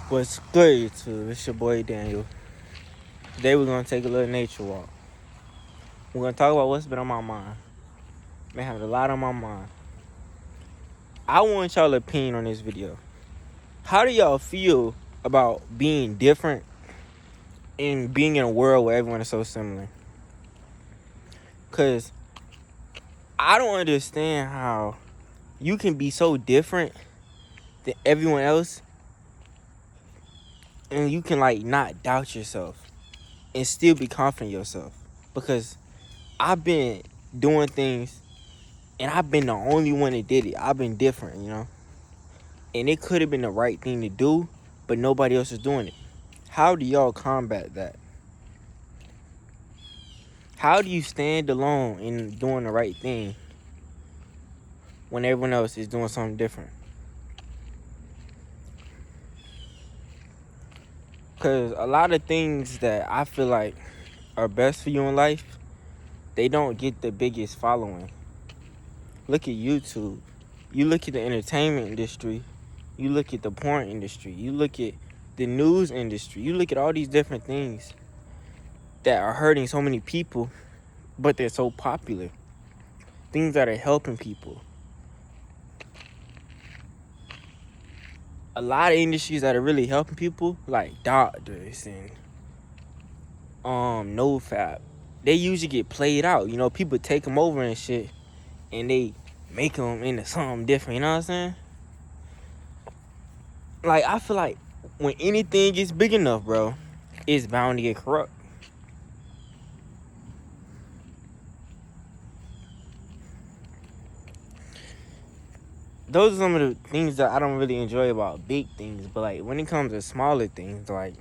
What's good, YouTube? It's your boy Daniel. Today we're gonna take a little nature walk. We're gonna talk about what's been on my mind. Been having a lot on my mind. I want y'all opinion on this video. How do y'all feel about being different and being in a world where everyone is so similar? Cause I don't understand how you can be so different than everyone else and you can not doubt yourself and still be confident in yourself. Because I've been doing things and I've been the only one that did it. I've been different, And it could have been the right thing to do, but nobody else is doing it. How do y'all combat that? How do you stand alone in doing the right thing when everyone else is doing something different? Because a lot of things that I feel like are best for you in life, they don't get the biggest following. Look at YouTube. You look at the entertainment industry. You look at the porn industry. You look at the news industry. You look at all these different things that are hurting so many people, but they're so popular. Things that are helping people. A lot of industries that are really helping people, like doctors and NoFap, they usually get played out. People take them over and shit, and they make them into something different. You know what I'm saying? Like, I feel like when anything gets big enough, bro, it's bound to get corrupt. Those are some of the things that I don't really enjoy about big things. But, like, when it comes to smaller things, like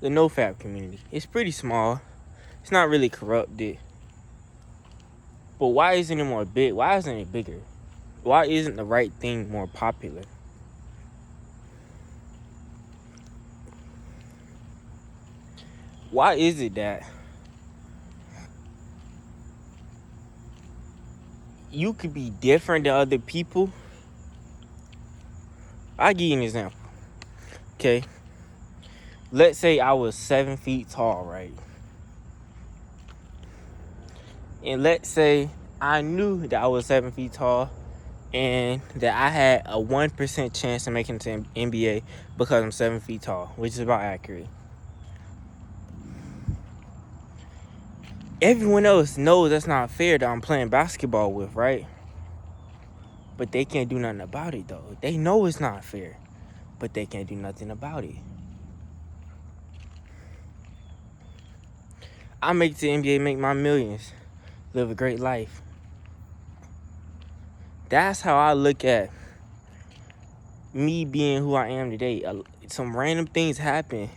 the NoFap community, it's pretty small. It's not really corrupted. But why isn't it more big? Why isn't it bigger? Why isn't the right thing more popular? Why is it that you could be different than other people? I'll give you an example. Okay. Let's say I was 7 feet tall, right? And let's say I knew that I was 7 feet tall and that I had a 1% chance of making it to NBA because I'm 7 feet tall, which is about accurate. Everyone else knows that's not fair that I'm playing basketball with, right? But they can't do nothing about it, though. They know it's not fair, but they can't do nothing about it. I make it to NBA, make my millions, live a great life. That's how I look at me being who I am today. Some random things happened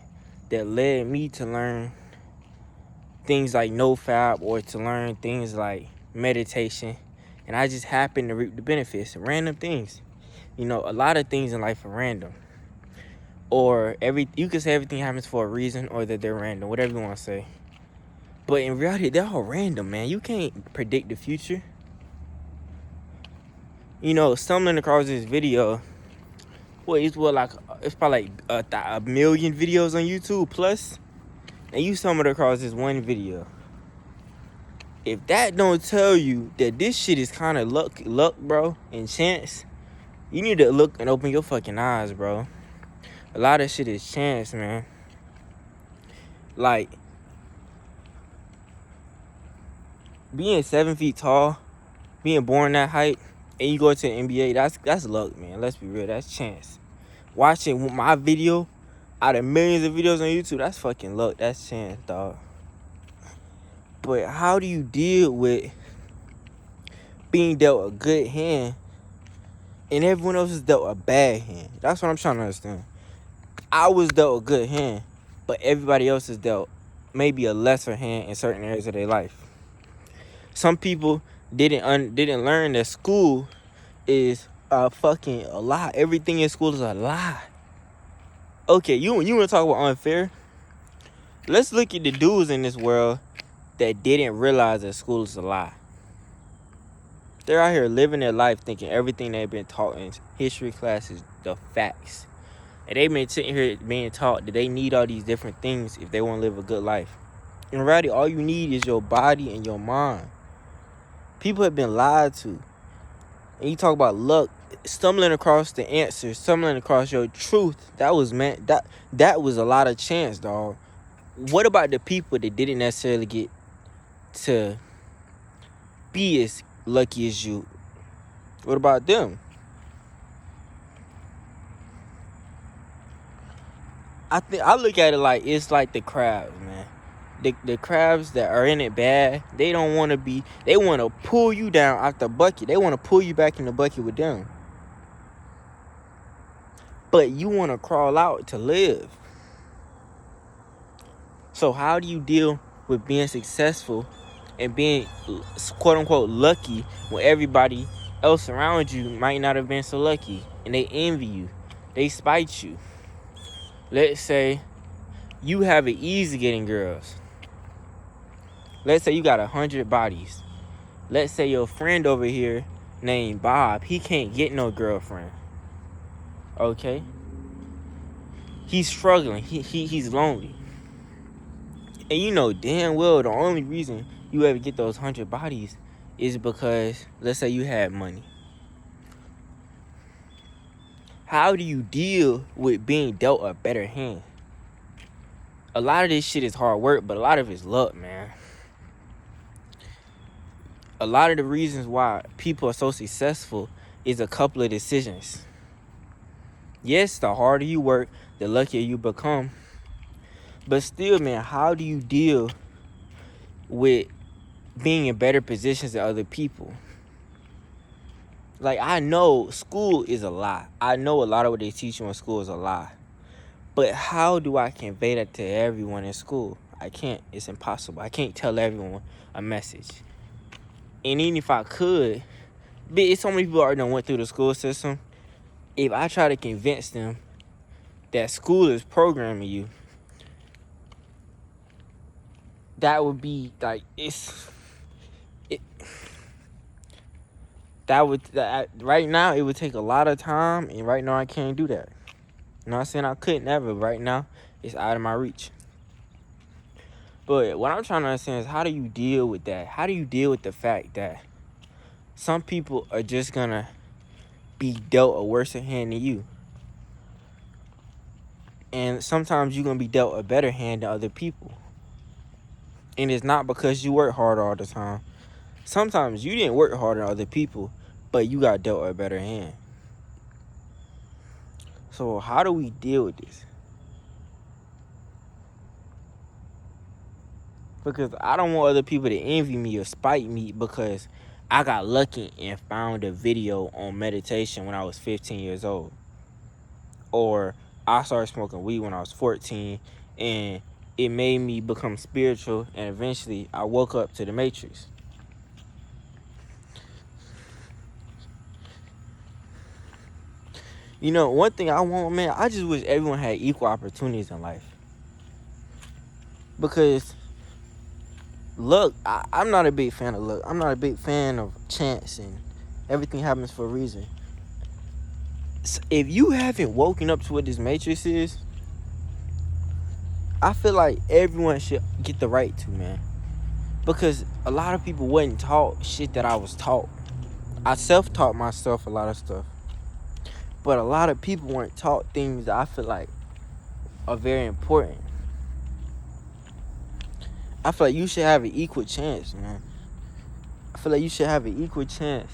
that led me to learn things like NoFap or to learn things like meditation. And I just happened to reap the benefits. Random things. A lot of things in life are random. Or you could say everything happens for a reason or that they're random, whatever you want to say. But in reality, they're all random, man. You can't predict the future. Stumbling across this video, it's probably like a million videos on YouTube plus, and you stumbled across this one video. If that don't tell you that this shit is kind of luck, bro, and chance, you need to look and open your fucking eyes, bro. A lot of shit is chance, man. Like, being 7 feet tall, being born that height, and you go to the NBA, that's luck, man. Let's be real, that's chance. Watching my video out of millions of videos on YouTube, that's fucking luck. That's chance, dog. But how do you deal with being dealt a good hand and everyone else is dealt a bad hand? That's what I'm trying to understand. I was dealt a good hand, but everybody else is dealt maybe a lesser hand in certain areas of their life. Some people didn't learn that school is a lie. Everything in school is a lie. Okay, you want to talk about unfair? Let's look at the dudes in this world that didn't realize that school is a lie. They're out here living their life thinking everything they've been taught in history class is the facts. And they've been sitting here being taught that they need all these different things if they want to live a good life. In reality, all you need is your body and your mind. People have been lied to. And you talk about luck, stumbling across the answer, stumbling across your truth. That was a lot of chance, dog. What about the people that didn't necessarily get to be as lucky as you? What about them? I look at it like it's like the crabs, man. The crabs that are in it bad, they don't want to be. They want to pull you down out the bucket. They want to pull you back in the bucket with them. But you want to crawl out to live. So how do you deal with being successful and being quote unquote lucky when everybody else around you might not have been so lucky and they envy you, they spite you? Let's say you have it easy getting girls. Let's say you got 100 bodies. Let's say your friend over here named Bob, he can't get no girlfriend. Okay? He's struggling. He's lonely. And you know damn well the only reason you ever get those 100 bodies is because, let's say you had money. How do you deal with being dealt a better hand? A lot of this shit is hard work, but a lot of it's luck, man. A lot of the reasons why people are so successful is a couple of decisions. Yes, the harder you work, the luckier you become. But still, man, how do you deal with being in better positions than other people? Like, I know school is a lie. I know a lot of what they teach you in school is a lie. But how do I convey that to everyone in school? I can't. It's impossible. I can't tell everyone a message. And even if I could, but it's so many people already done went through the school system. If I try to convince them that school is programming you, that would be like right now it would take a lot of time, and right now I can't do that. I'm not saying I couldn't ever. Right now it's out of my reach. But what I'm trying to understand is, how do you deal with that? How do you deal with the fact that some people are just gonna be dealt a worse hand than you, and sometimes you're gonna be dealt a better hand than other people? And it's not because you work hard all the time. Sometimes you didn't work harder than other people, but you got dealt a better hand. So how do we deal with this? Because I don't want other people to envy me or spite me because I got lucky and found a video on meditation when I was 15 years old. Or I started smoking weed when I was 14 and it made me become spiritual, and eventually I woke up to the Matrix. You know, one thing I want, man, I just wish everyone had equal opportunities in life. Because luck, I'm not a big fan of luck. I'm not a big fan of chance and everything happens for a reason. So if you haven't woken up to what this Matrix is, I feel like everyone should get the right to, man. Because a lot of people wasn't taught shit that I was taught. I self-taught myself a lot of stuff. But a lot of people weren't taught things that I feel like are very important. I feel like you should have an equal chance, man. I feel like you should have an equal chance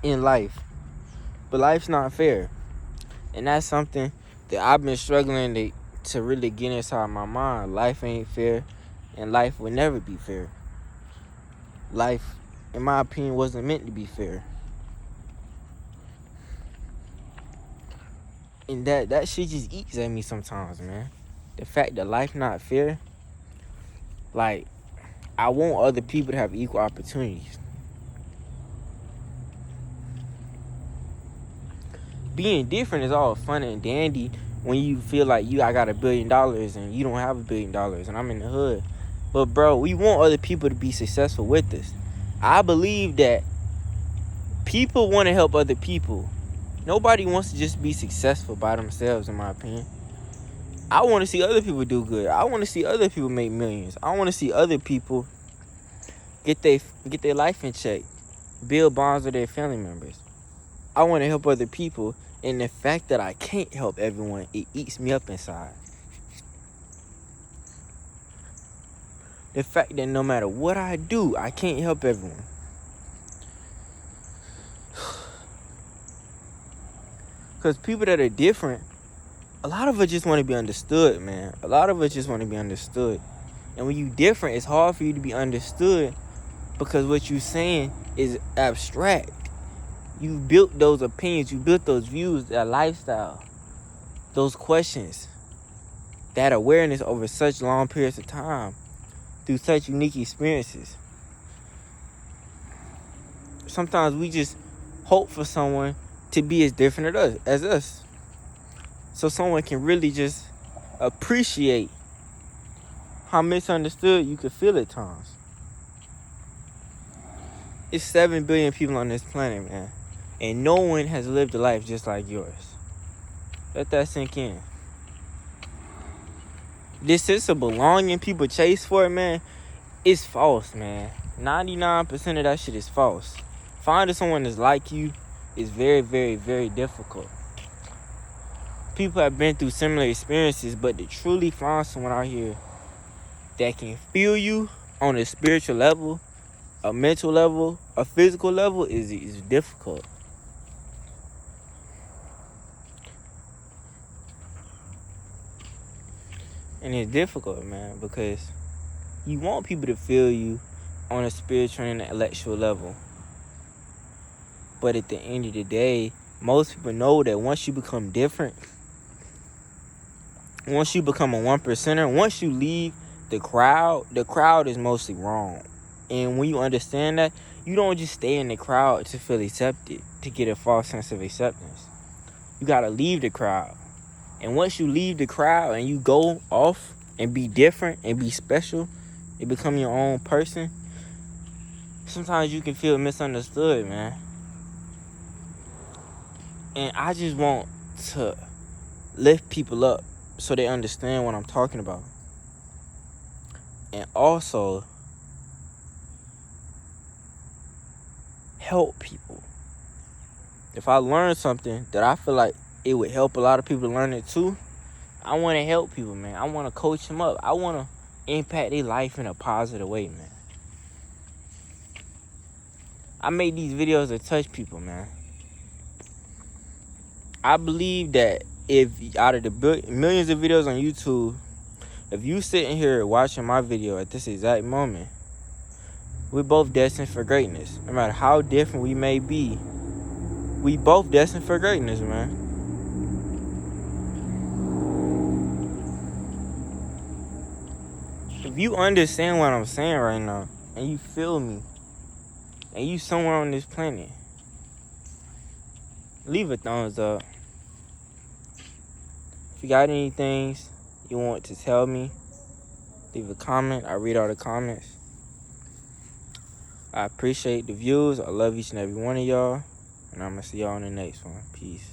in life. But life's not fair. And that's something that I've been struggling to really get inside my mind. Life ain't fair, and life will never be fair. Life, in my opinion, wasn't meant to be fair. And that shit just eats at me sometimes, man. The fact that life not fair, like, I want other people to have equal opportunities. Being different is all fun and dandy when you feel like I got $1 billion and you don't have $1 billion and I'm in the hood. But bro, we want other people to be successful with us. I believe that people want to help other people. Nobody wants to just be successful by themselves, in my opinion. I want to see other people do good. I want to see other people make millions. I want to see other people get their life in check, build bonds with their family members. I want to help other people, and the fact that I can't help everyone, it eats me up inside. The fact that no matter what I do, I can't help everyone. Because people that are different, a lot of us just want to be understood, man. A lot of us just want to be understood. And when you different, it's hard for you to be understood because what you're saying is abstract. You built those opinions, you built those views, that lifestyle, those questions, that awareness over such long periods of time through such unique experiences. Sometimes we just hope for someone to be as different as us. So someone can really just appreciate how misunderstood you could feel at times. It's 7 billion people on this planet, man. And no one has lived a life just like yours. Let that sink in. This sense of belonging people chase for, man, it's false, man. 99% of that shit is false. Finding someone that's like you is very, very, very difficult. People have been through similar experiences, but to truly find someone out here that can feel you on a spiritual level, a mental level, a physical level is difficult. And it's difficult, man, because you want people to feel you on a spiritual and intellectual level. But at the end of the day, most people know that once you become different, once you become a 1%er, once you leave the crowd is mostly wrong. And when you understand that, you don't just stay in the crowd to feel accepted, to get a false sense of acceptance. You gotta leave the crowd. And once you leave the crowd and you go off and be different and be special and become your own person, sometimes you can feel misunderstood, man. And I just want to lift people up so they understand what I'm talking about. And also help people. If I learn something that I feel like it would help a lot of people to learn it too, I want to help people, man. I want to coach them up. I want to impact their life in a positive way, man. I make these videos to touch people, man. I believe that if out of the millions of videos on YouTube, if you sitting here watching my video at this exact moment, we're both destined for greatness. No matter how different we may be, we both destined for greatness, man. If you understand what I'm saying right now, and you feel me, and you somewhere on this planet, leave a thumbs up. If you got any things you want to tell me, leave a comment. I read all the comments. I appreciate the views. I love each and every one of y'all. And I'm going to see y'all in the next one. Peace.